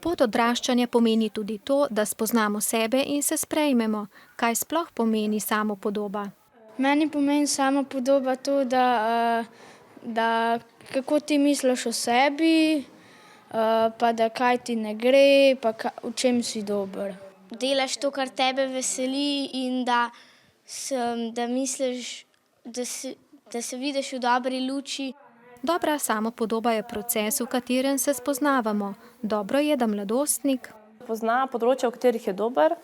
Pot odraščanja pomeni tudi to, da spoznamo sebe in se sprejmemo. Kaj sploh pomeni samopodoba? Meni pomeni samopodoba to, da kako ti misliš o sebi, pa da kaj ti ne gre, pa v čem si dober. Delaš to, kar tebe veseli in da misliš, da se vidiš v dobri luči. Dobra samopodoba je proces, v katerem se spoznavamo. Dobro je, da mladostnik pozna področja, v katerih je dober,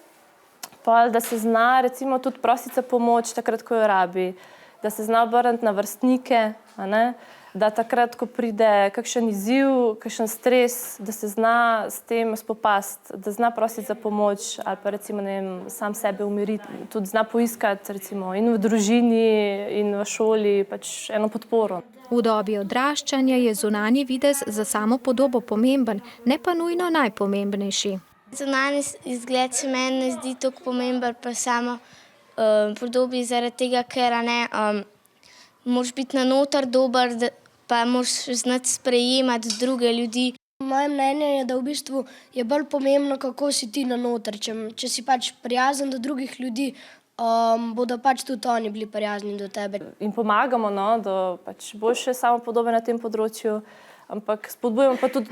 pa da se zna recimo tudi prositi za pomoč takrat, ko jo rabi, da se zna obrniti na vrstnike, da takrat, ko pride kakšen izziv, kakšen stres, da se zna s tem spopasti, da zna prositi za pomoč ali pa recimo, ne vem, sam sebe umiriti, tudi zna poiskati recimo in v družini in v šoli pač eno podporo. V dobi odraščanja je zunanji videz za samopodobo pomemben, ne pa nujno najpomembnejši. Zunanji izgled se meni ne zdi tako pomemben pri samopodobi zaradi tega, ker moraš biti na noter dober, pa moraš znati sprejemati druge ljudi. Moje mnenje je, da v bistvu je bolj pomembno, kako si ti na noter. Če si pač prijazen do drugih ljudi, bodo pač tudi oni bili prijazni do tebe. In pomagamo do pač boljše samopodobe na tem področju, ampak spodbujamo pa tudi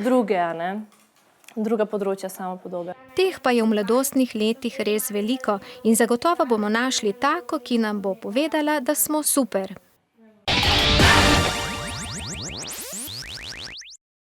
druga področja samopodobe. Teh pa je v mladostnih letih res veliko in zagotovo bomo našli tako, ki nam bo povedala, da smo super.